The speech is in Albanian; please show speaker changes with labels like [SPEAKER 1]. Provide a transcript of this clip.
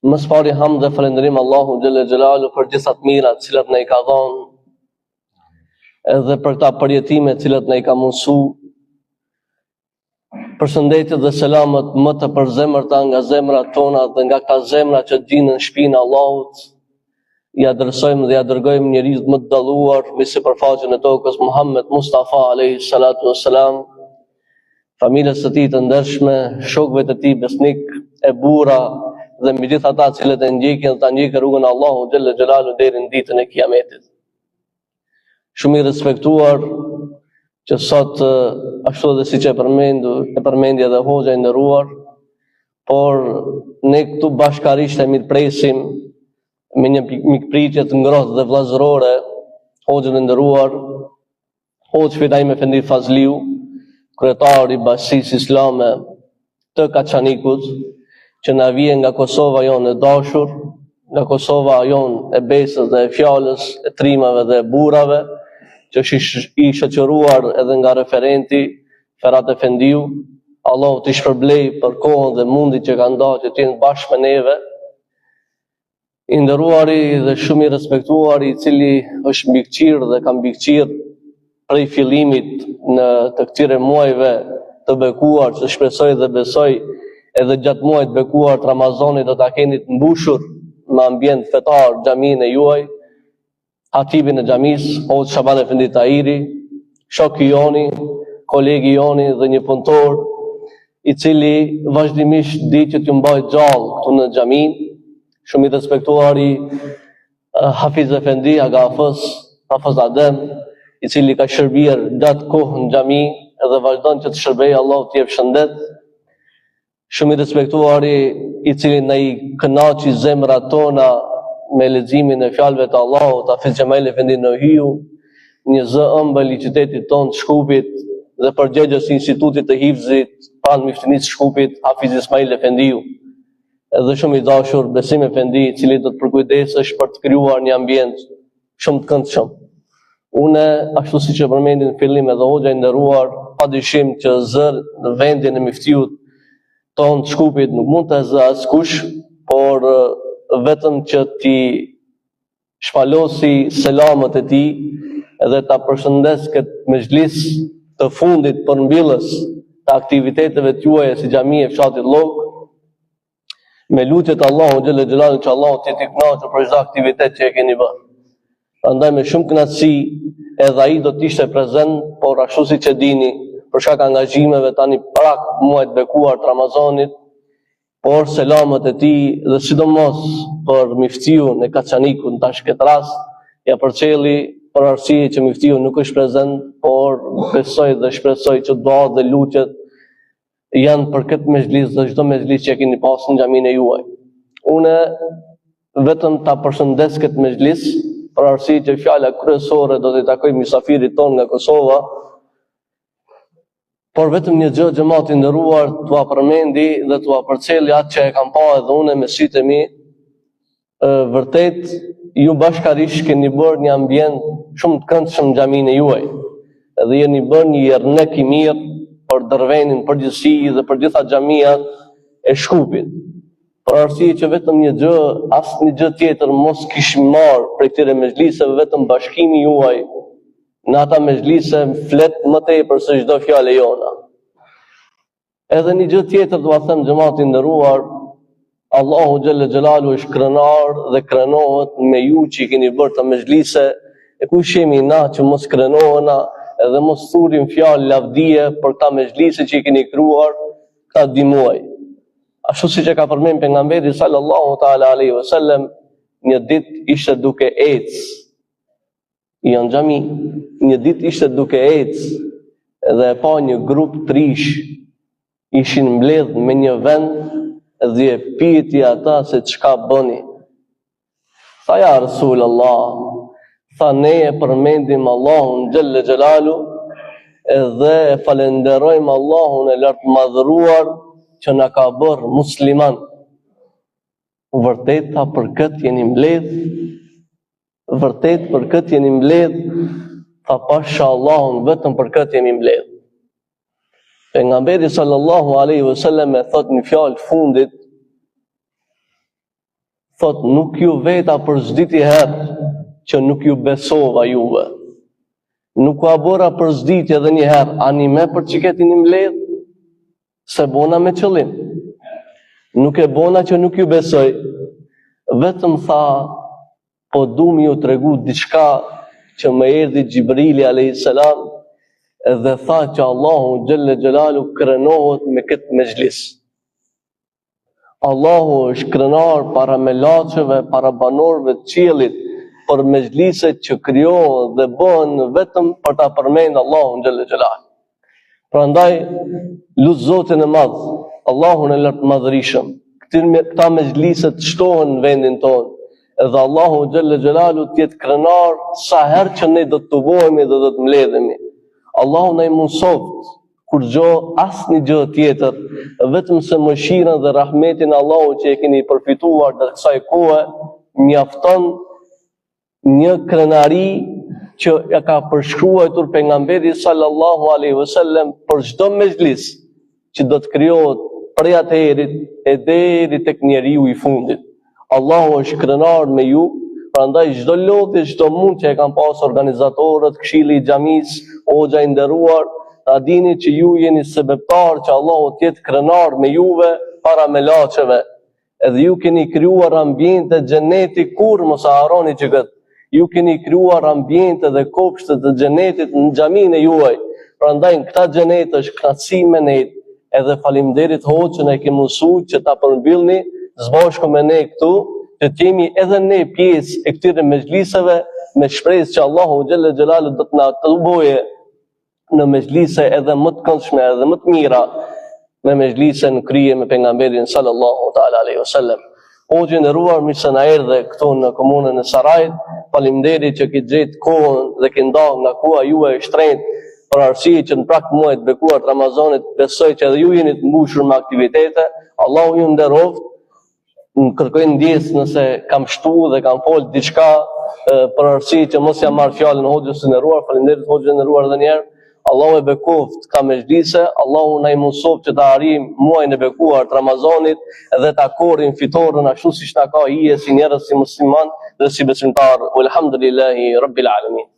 [SPEAKER 1] Më së pari hamd dhe falënderim Allahu xhalla xhelalu për gjitha të mirat të cilat na i ka dhënë, edhe për këta përjetime të cilat na i ka mundsuar. Përshëndetje dhe selamet më të përzemërta nga zemrat tona dhe nga këta zemra që gjinën shpinën e Allahut, ja adresojmë dhe ja dërgojmë njerëzit më të dalluar me sipërfaqen e tokës, Muhammed Mustafa alayhi salatu wassalam, familjes së tij të ndershme, shokëve të tij besnik, e burra dhe mbi gjithë ata të cilët e ndjekin dhe ta ndjekin rrugën e Allahut xhalla xhelalu deri në ditën e Kiametit. Shumë i respektuar që sot, ashtu edhe siç e përmendi edhe hoxha i nderuar, por ne këtu bashkarisht e mirëpresim me një mikpritje të ngrohtë dhe vllazërore hoxhën e nderuar, Hoxh Fidaim Efendi Fazliu, kryetari i Bashkisë Islame të Kaçanikut, që na vjen nga Kosova jonë e dashur, nga Kosova jonë e besës dhe e fjalës, e trimave dhe e burrave, që është i shoqëruar edhe nga referenti Ferhat Efendiu. Allahu t'i shpërblej për kohën dhe mundin që ka ndar që të jenë bashkë me neve. I nderuari dhe shumë i respektuari, i cili është mbikëqyrë dhe ka mbikëqyrë prej fillimit në të këtyre muajve të bekuar, që shpresoj dhe besoj edhe gjatë muajit bekuar të Ramazanit do ta keni të mbushur me ambient fetar xhaminë e juaj, hatibin e xhamisë, Hoxh Shaban Efendi Tahiri, shoku joni, kolegi joni dhe një punëtor i cili vazhdimisht di që t'ju mbaj gjallë këtu në xhaminë, shumë i respektuari Hafiz Efendi Aga Hafiz Adem, i cili ka shërbyer gjatë kohën në xhami edhe vazhdon që të shërbejë, Allahu t'i jep shëndet. Shumë i respektuari i cili na i kënaqi zemrat tona me leximin e fjalëve të Allahut, Hafiz Xhamail Efendi Nohiu, një zë ëmbël i qytetit tonë të Shkupit dhe përgjegjës i Institutit të Hifzit pranë Miftinisë së Shkupit, Hafiz Ismail Efendiu. Edhe shumë i dashur Besim Efendi, i cili do të përkujdesesh për të krijuar një ambient shumë të këndshëm. Unë, ashtu siç e përmendi në fillim edhe hoxha i nderuar, padyshim që zër në vendin e Miftiut tonë të Shkupit nuk mund të zë askush, por vetëm që ti shpalosi selamet e tij edhe ta përshëndes këtë mezhlis të fundit përmbillës të aktiviteteve të juaja si xhamia e fshatit Llog, me lutjet Allahu xhalla xhelalu që Allahu t'i jeti kënaqur për çdo aktivitet që e keni bërë. Prandaj me shumë kënaqësi edhe ai do të ishte prezant, por ashtu siç e dini, për shkak angazhimeve tani prak muajt bekuar të Ramazanit, por selamet e tij dhe sidomos për Miftiun e Kaçanikut tash këtë rast, ja përcjelli për arsye që Miftiu nuk është prezant, por besoj dhe shpresoj që duat dhe lutjet janë për këtë mezhlis dhe çdo mezhlis që e keni pasur në xhaminë e juaj. Unë vetëm ta përshëndes këtë mezhlis për arsye që fjala kryesore do t'i takoj mysafirit ton nga Kosova, por vetëm një gjë xhamati nderuar t'ua përmendi dhe t'ua përcjelli atë që e kam pa edhe unë me sytë e mi. Vërtet ju bashkarisht keni bërë një ambient shumë të këndshëm në xhaminë e juaj, edhe jeni bërë një jernek i mirë për Dervenin përgjithësi dhe për gjitha xhamiat e Shkupit. Për arsye që vetëm një gjë, asnjë gjë tjetër mos kishim marrë prej këtyre mezhliseve, vetëm bashkimi juaj në ata mezhlise flet më tepër se çdo fjalë jona. Edhe një gjë tjetër do ta them xhamati nderuar, Allahu xhalla xhelalu është krenar dhe krenohet me ju që i keni bërë të mezhlise, e kush jemi na që mos krenohena edhe mos thurim fjalë lavdije për ta mezhlise që i keni krijuar këta 2 muaj. Ashtu siç e ka përmendur pejgamberi sallallahu taala alaihi wasallam, një ditë ishte duke ecë në xhami, një ditë ishte duke ecë dhe e pa një grup trish, ishin mbledh me një vend dhe e pyeti ata se çka bëni. Tha ja Rasulullah, tha ne e përmendim Allahun xhalla xhelalu edhe e falenderojmë Allahun e lartmadhëruar që na ka bërë musliman. Vërtet tha për këtë jeni mbledh, vërtet për këtë jeni mbledh, tha pasha Allahun vetëm për këtë jemi mbledh. Pejgamberi sallallahu alaihi wasallam e thot në fjalë fundit, thot nuk ju veta për zditi herë që nuk ju besova juve. Nuk u abora për zditje edhe një herë, ani me për që keti një mbledh, se bona me qëllim. Nuk e bona që nuk ju besoj, vetëm tha, po du mi ju tregu diçka që më erdhi Gjibrili a.s. edhe tha që Allahu Gjelle Gjelalu krenohet me këtë mezhlis. Allahu është krenar para melaçeve, para banorëve të qiellit, për mezhliset që krijohen dhe bëhen vetëm për ta përmendë Allahun Gjelle Gjelalu. Prandaj, lut Zotin e Madh, Allahun e lartë madhërisëm, këta mezhliset shtohen në vendin tonë, edhe Allahu Gjelle Gjelalu tjetë krenar sa herë që ne do të tubohemi dhe do të mbledhemi. Allahu na i mundsoft kur asë një gjë tjetër, vetëm se mëshirën dhe rahmetin Allahu që e keni përfituar dhe kësaj kohe, mjafton një krenari që ja ka përshkruar pejgamberi sallallahu alaihi wasallam për çdo mezhlis që do të krijohet prej atëherët e deri tek njeriu i fundit. Allahu është krenar me ju, prandaj çdo lodhje, çdo mund që e kanë pas organizatorët, këshilli i xhamis, hoxha i nderuar, ta dini që ju jeni sebeptar që Allahu të jetë krenar me juve para melaçeve. Edhe ju keni krijuar ambiente xheneti, kur mos e harroni që këtë. Ju keni krijuar ambiente dhe kopshte të xhenetit në xhaminë e juaj. Prandaj këta xhenet është kënaqësi me ne, edhe faleminderit hoxhën e ke mësuar që ta përmbyllni zbashku me ne këtu, që të jemi edhe ne pjesë e këtyre mezhliseve, me shpresë që Allahu Gjelle Gjelalu do të na të bëjë në mezhlise edhe më të këndshme edhe më të mira, me mezhlise në krye me pejgamberin sallallahu ta'ala alaihi wasallam. Hoxhë nderuar, mirë se na erdhe këtu në komunën e Sarajit. Faleminderit që ke gjetë kohën dhe ke ndahur nga koha juaj e shtrenjtë për arsye që në prag muajit të bekuar Ramazanit, besoj që edhe ju jeni të mbushur me aktivitete. Allahu ju nderoft. Kërkoj ndjes nëse kam shtu dhe kam folë diçka për arsye që mos ja marr fjalën hoxhës së nderuar. Faleminderit hoxhë nderuar edhe një herë. Allahu e bekoft ka mezhlise, Allahu na i mundsoft që ta arrijmë muajin e bekuar të Ramazanit dhe ta korrim fitoren ashtu siç na ka hije si njerëz, si musliman dhe si besimtar. Alhamdulillahi rabbil alamin.